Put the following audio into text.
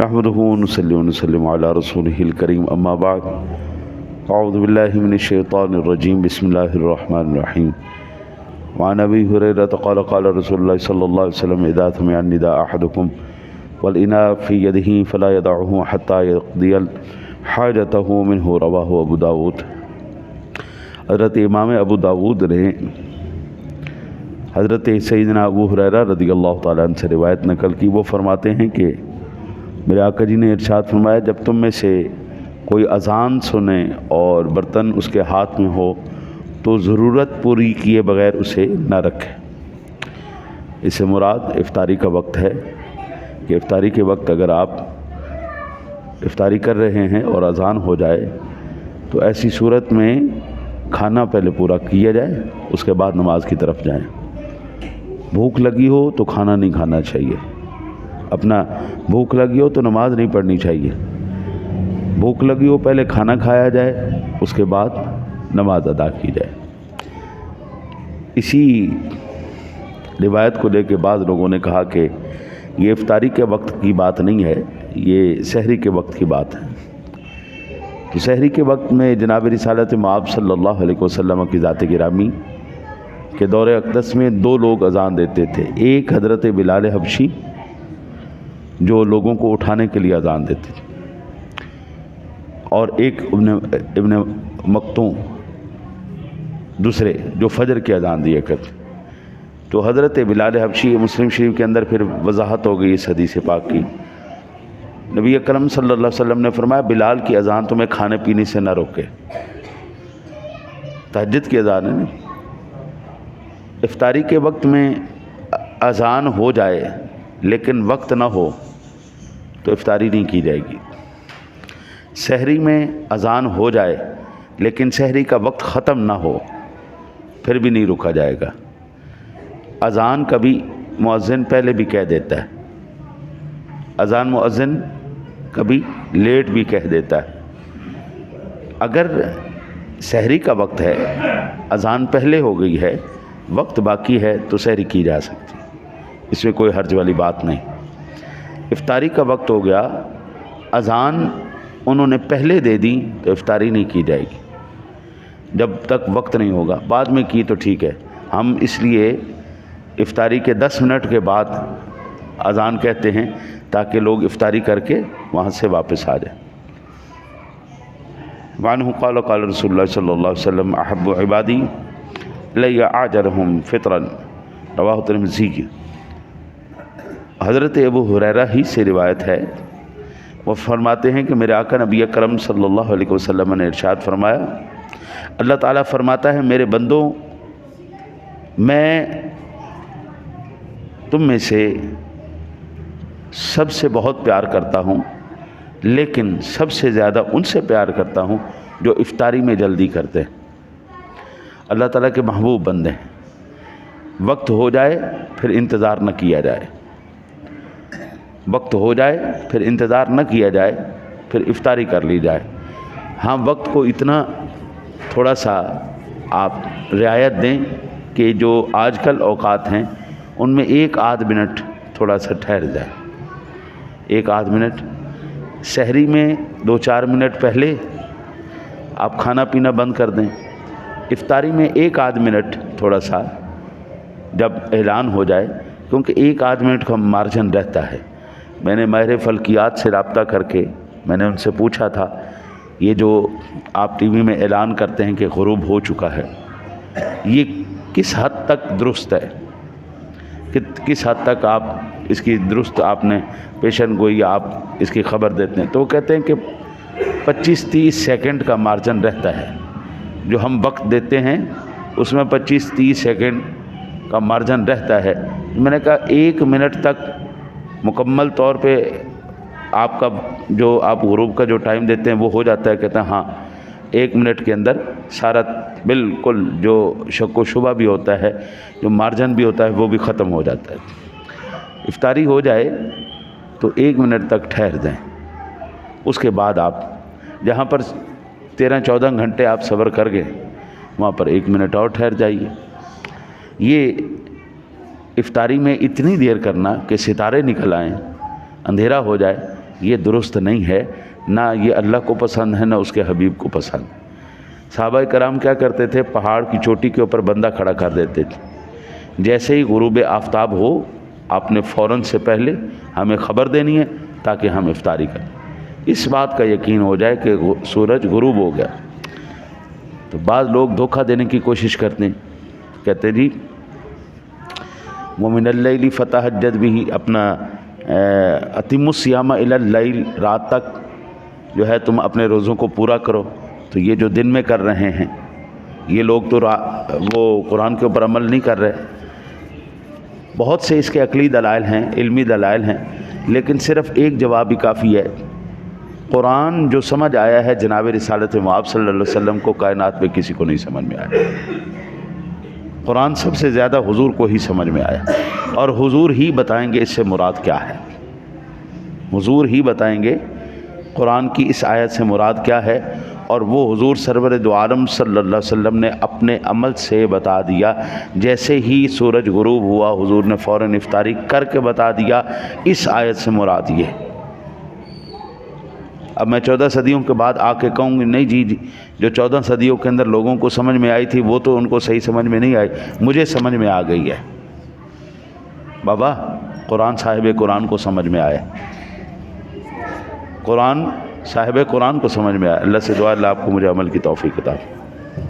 نحمده ونصلي ونسلم على رسوله الكريم اما بعد اعوذ بالله من الشيطان الرجيم بسم الله الرحمن الرحيم وعن ابي هريرة قال قال رسول الله صلى الله عليه وسلم اذا سمع النداء احدكم والاناء في يده فلا يدعه حتى يقضي حاجته منه رواه ابو داود۔ حضرت امام ابو داود نے حضرت سیدنا ابو ہریرہ رضی اللہ تعالیٰ عنہ سے روایت نقل کی۔ وہ فرماتے ہیں کہ میرے آقا جی نے ارشاد فرمایا، جب تم میں سے کوئی اذان سنے اور برتن اس کے ہاتھ میں ہو تو ضرورت پوری کیے بغیر اسے نہ رکھے۔ اس سے مراد افطاری کا وقت ہے کہ افطاری کے وقت اگر آپ افطاری کر رہے ہیں اور اذان ہو جائے تو ایسی صورت میں کھانا پہلے پورا کیا جائے، اس کے بعد نماز کی طرف جائیں۔ بھوک لگی ہو تو کھانا نہیں کھانا چاہیے، اپنا بھوک لگی ہو تو نماز نہیں پڑھنی چاہیے۔ بھوک لگی ہو پہلے کھانا کھایا جائے، اس کے بعد نماز ادا کی جائے۔ اسی روایت کو لے کے بعض لوگوں نے کہا کہ یہ افطاری کے وقت کی بات نہیں ہے، یہ سحری کے وقت کی بات ہے۔ تو سحری کے وقت میں جناب رسالت مآب صلی اللہ علیہ وسلم کی ذات گرامی کے دور اقدس میں دو لوگ اذان دیتے تھے۔ ایک حضرت بلال حبشی جو لوگوں کو اٹھانے کے لیے اذان دیتے تھے، اور ایک ابن مکتوم دوسرے جو فجر کی اذان دیا کرتے۔ تو حضرت بلال حبشی مسلم شریف کے اندر پھر وضاحت ہو گئی اس حدیث پاک کی۔ نبی اکرم صلی اللہ علیہ وسلم نے فرمایا بلال کی اذان تمہیں کھانے پینے سے نہ روکے۔ تہجد کی اذان ہے نا۔ افطاری کے وقت میں اذان ہو جائے لیکن وقت نہ ہو تو افطاری نہیں کی جائے گی۔ سحری میں اذان ہو جائے لیکن سحری کا وقت ختم نہ ہو پھر بھی نہیں رکا جائے گا۔ اذان کبھی مؤذن پہلے بھی کہہ دیتا ہے، اذان مؤذن کبھی لیٹ بھی کہہ دیتا ہے۔ اگر سحری کا وقت ہے، اذان پہلے ہو گئی ہے، وقت باقی ہے تو سحری کی جا سکتی، اس میں کوئی حرج والی بات نہیں۔ افطاری کا وقت ہو گیا، اذان انہوں نے پہلے دے دی تو افطاری نہیں کی جائے گی جب تک وقت نہیں ہوگا۔ بعد میں کی تو ٹھیک ہے، ہم اس لیے افطاری کے 10 منٹ کے بعد اذان کہتے ہیں تاکہ لوگ افطاری کر کے وہاں سے واپس آ جائیں۔ وعنہ قال قال رسول اللہ صلی اللہ علیہ وسلم احب عبادی الی اعجلہم فطرا رواہ ترمذی کی۔ حضرت ابو ہریرہ ہی سے روایت ہے، وہ فرماتے ہیں کہ میرے آقا نبی اکرم صلی اللہ علیہ وسلم نے ارشاد فرمایا، اللہ تعالیٰ فرماتا ہے میرے بندوں، میں تم میں سے سب سے بہت پیار کرتا ہوں، لیکن سب سے زیادہ ان سے پیار کرتا ہوں جو افطاری میں جلدی کرتے ہیں۔ اللہ تعالیٰ کے محبوب بندے ہیں۔ وقت ہو جائے پھر انتظار نہ کیا جائے، وقت ہو جائے پھر انتظار نہ کیا جائے، پھر افطاری کر لی جائے۔ ہاں وقت کو اتنا تھوڑا سا آپ رعایت دیں کہ جو آج کل اوقات ہیں ان میں 1 منٹ تھوڑا سا ٹھہر جائے، 1 منٹ۔ سحری میں 2-4 منٹ پہلے آپ کھانا پینا بند کر دیں۔ افطاری میں 1 منٹ تھوڑا سا جب اعلان ہو جائے، کیونکہ 1 منٹ کا مارجن رہتا ہے۔ میں نے ماہر فلکیات سے رابطہ کر کے میں نے ان سے پوچھا تھا، یہ جو آپ ٹی وی میں اعلان کرتے ہیں کہ غروب ہو چکا ہے، یہ کس حد تک درست ہے، کس حد تک آپ اس کی درست آپ نے پیشن گوئی آپ اس کی خبر دیتے ہیں؟ تو وہ کہتے ہیں کہ 25-30 سیکنڈ کا مارجن رہتا ہے، جو ہم وقت دیتے ہیں اس میں 25-30 سیکنڈ کا مارجن رہتا ہے۔ میں نے کہا 1 منٹ تک مکمل طور پہ آپ کا جو آپ غروب کا جو ٹائم دیتے ہیں وہ ہو جاتا ہے؟ کہتے ہیں ہاں، 1 منٹ کے اندر سارا بالکل جو شک و شبہ بھی ہوتا ہے، جو مارجن بھی ہوتا ہے، وہ بھی ختم ہو جاتا ہے۔ افطاری ہو جائے تو 1 منٹ تک ٹھہر دیں، اس کے بعد آپ جہاں پر 13-14 گھنٹے آپ صبر کر گئے وہاں پر 1 منٹ اور ٹھہر جائیے۔ یہ افطاری میں اتنی دیر کرنا کہ ستارے نکل آئیں، اندھیرا ہو جائے، یہ درست نہیں ہے، نہ یہ اللہ کو پسند ہے نہ اس کے حبیب کو پسند۔ صحابہ کرام کیا کرتے تھے؟ پہاڑ کی چوٹی کے اوپر بندہ کھڑا کر دیتے تھے، جیسے ہی غروب آفتاب ہو آپ نے فوراً سے پہلے ہمیں خبر دینی ہے تاکہ ہم افطاری کریں، اس بات کا یقین ہو جائے کہ سورج غروب ہو گیا۔ تو بعض لوگ دھوکہ دینے کی کوشش کرتے ہیں، کہتے ہیں جی وَمِنَ اللَّيْلِ فَتَہَجَّدْ بِهِ، اپنا اَتِمُّ الصِّيَامَ إِلَى اللَّيْلِ، رات تک جو ہے تم اپنے روزوں کو پورا کرو۔ تو یہ جو دن میں کر رہے ہیں یہ لوگ تو وہ قرآن کے اوپر عمل نہیں کر رہے۔ بہت سے اس کے عقلی دلائل ہیں، علمی دلائل ہیں، لیکن صرف ایک جواب ہی کافی ہے۔ قرآن جو سمجھ آیا ہے جناب رسالت مآب صلی اللہ علیہ وسلم کو، کائنات میں کسی کو نہیں سمجھ میں آیا۔ قرآن سب سے زیادہ حضور کو ہی سمجھ میں آیا، اور حضور ہی بتائیں گے اس سے مراد کیا ہے۔ حضور ہی بتائیں گے قرآن کی اس آیت سے مراد کیا ہے، اور وہ حضور سرور دو عالم صلی اللہ علیہ وسلم نے اپنے عمل سے بتا دیا۔ جیسے ہی سورج غروب ہوا حضور نے فوراً افطاری کر کے بتا دیا اس آیت سے مراد یہ۔ اب میں 14 صدیوں کے بعد آ کے کہوں گی نہیں جی جو 14 صدیوں کے اندر لوگوں کو سمجھ میں آئی تھی وہ تو ان کو صحیح سمجھ میں نہیں آئی، مجھے سمجھ میں آ گئی ہے۔ بابا قرآن صاحب قرآن کو سمجھ میں آیا، قرآن صاحب قرآن کو سمجھ میں آیا۔ اللہ سے دعا اللہ آپ کو مجھے عمل کی توفیق عطا۔